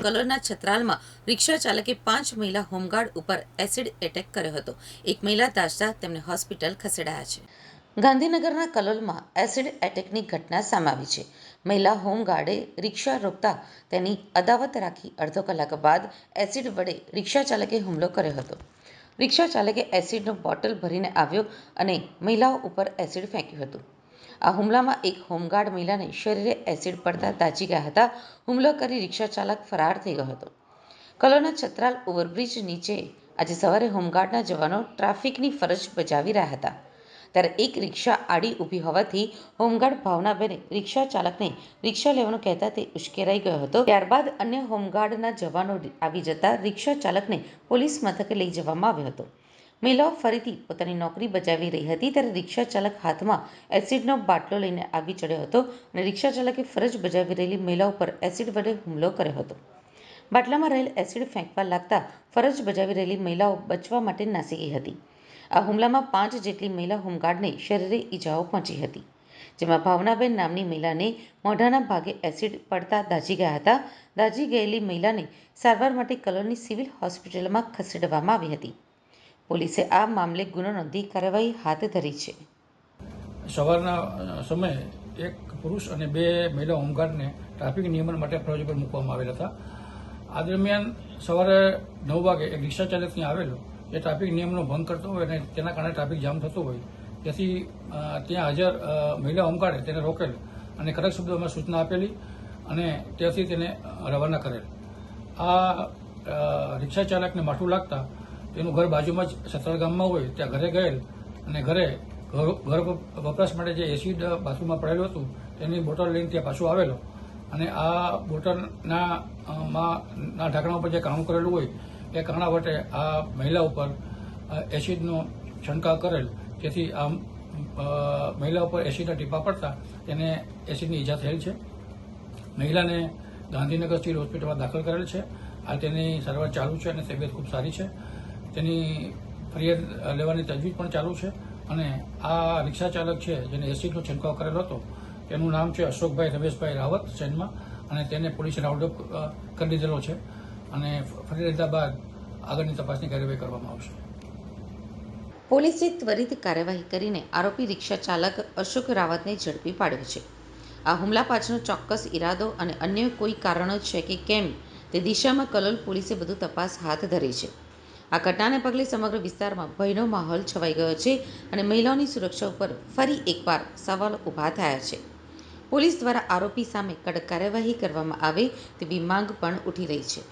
કલોલના છત્રાલમાં રિક્ષા ચાલકે 5 મહિલા હોમગાર્ડ ઉપર એસિડ એટેક કર્યો હતો. એક મહિલા દાઝતા તેમને હોસ્પિટલ ખસેડાયા છે. ગાંધીનગરના કલોલમાં એસિડ એટેકની ઘટના સામે આવી છે. મહિલા હોમગાર્ડે રિક્ષા રોકતા તેની અદાવત રાખી અડધો કલાક બાદ એસિડ વડે રિક્ષા ચાલકે હુમલો કર્યો હતો. રિક્ષા ચાલકે એસિડનો બોટલ ભરીને આવ્યો અને મહિલાઓ ઉપર એસિડ ફેંક્યું હતું. આ હુમલામાં એક હોમગાર્ડ મહિલાને શરીરે એસિડ પડતા દાઝી ગયા હતા. હુમલો કરી રિક્ષા ચાલક ફરાર થઈ ગયો હતો. કલોલના છત્રાલ ઓવરબ્રિજ નીચે આજે સવારે હોમગાર્ડના જવાનો ટ્રાફિકની ફરજ બજાવી રહ્યા હતા. ત્યારે એક રિક્ષા આડી ઊભી હોવાથી હોમગાર્ડ ભાવનાબેને રિક્ષા ચાલકને રિક્ષા લેવાનું કહેતા તે ઉશ્કેરાઈ ગયો હતો. ત્યારબાદ અન્ય હોમગાર્ડના જવાનો આવી જતા રિક્ષા ચાલકને પોલીસ મથકે લઈ જવામાં આવ્યો હતો. મહિલાઓ ફરીથી પોતાની નોકરી બજાવી રહી હતી ત્યારે રિક્ષા ચાલક હાથમાં એસિડનો બાટલો લઈને આવી ચડ્યો હતો અને રિક્ષા ચાલકે ફરજ બજાવી રહેલી મહિલાઓ પર એસિડ વડે હુમલો કર્યો હતો. બાટલામાં રહેલ એસિડ ફેંકવા લાગતા ફરજ બજાવી રહેલી મહિલાઓ બચવા માટે નાસી ગઈ હતી. આ હુમલામાં 5 જેટલી મહિલા હોમગાર્ડને શરીરે ઈજાઓ પહોંચી હતી, જેમાં ભાવનાબેન નામની મહિલાને મોઢાના ભાગે એસિડ પડતા દાઝી ગયા હતા. દાઝી ગયેલી મહિલાને સારવાર માટે કલોલની સિવિલ હોસ્પિટલમાં ખસેડવામાં આવી હતી. પોલીસે આ મામલે ગુનો નોંધી કાર્યવાહી હાથ ધરી છે. સવારના સમયે એક પુરુષ અને 2 મહિલા હોમગાર્ડને ટ્રાફિક નિયમન માટે ફરજ પર મૂકવામાં આવેલ હતા. આ દરમિયાન સવારે 9 વાગે એક રિક્ષા ચાલક ત્યાં આવેલો, એ ટ્રાફિક નિયમનો ભંગ કરતો હોય અને તેના કારણે ટ્રાફિક જામ થતો હોય, તેથી ત્યાં હાજર મહિલા હોમગાર્ડે તેને રોકેલ અને કડક શબ્દોમાં સૂચના આપેલી અને ત્યાંથી તેને રવાના કરેલ. આ રિક્ષા ચાલકને માઠું લાગતા તેનું ઘર બાજુમાં જ છત્રાલ ગામમાં હોય ત્યાં ઘરે ગયેલ અને ઘર વપરાશ માટે જે એસિડ બાથરૂમમાં પડેલું હતું તેની બોટલ લઈને ત્યાં પાછો આવેલો અને આ બોટલના ઢાંકણા ઉપર જે કાણું કરેલું હોય એ કાણા વટે આ મહિલા ઉપર એસિડનો છંટકાવ કરેલ, જેથી આ મહિલા ઉપર એસિડના ટીપા પડતા તેને એસિડની ઈજા થયેલ છે. મહિલાને ગાંધીનગર સિવિલ હોસ્પિટલમાં દાખલ કરેલ છે. હાલ તેની સારવાર ચાલુ છે અને તબિયત ખૂબ સારી છે. તેની ફરિયાદ લેવાની તજવીજ પણ ચાલુ છે અને આ રિક્ષા ચાલક છે જેને એસિડનો છંટકાવ કરેલો હતો તેનું નામ છે અશોકભાઈ રમેશભાઈ રાવત સૈનમાં અને તેને પોલીસે રાઉન્ડ અપ કરી લીધેલો છે અને ફરિયાદ લીધા બાદ આગળની તપાસની કાર્યવાહી કરવામાં આવશે. પોલીસે ત્વરિત કાર્યવાહી કરીને આરોપી રિક્ષા ચાલક અશોક રાવતને ઝડપી પાડ્યો છે. આ હુમલા પાછળનો ચોક્કસ ઈરાદો અને અન્ય કોઈ કારણો છે કે કેમ તે દિશામાં કલોલ પોલીસે વધુ તપાસ હાથ ધરી છે. આ ઘટનાને પગલે સમગ્ર વિસ્તારમાં ભયનો માહોલ છવાઈ ગયો છે અને મહિલાઓની સુરક્ષા ઉપર ફરી એકવાર સવાલો ઊભા થયા છે. પોલીસ દ્વારા આરોપી સામે કડક કાર્યવાહી કરવામાં આવે તેવી માંગ પણ ઉઠી રહી છે.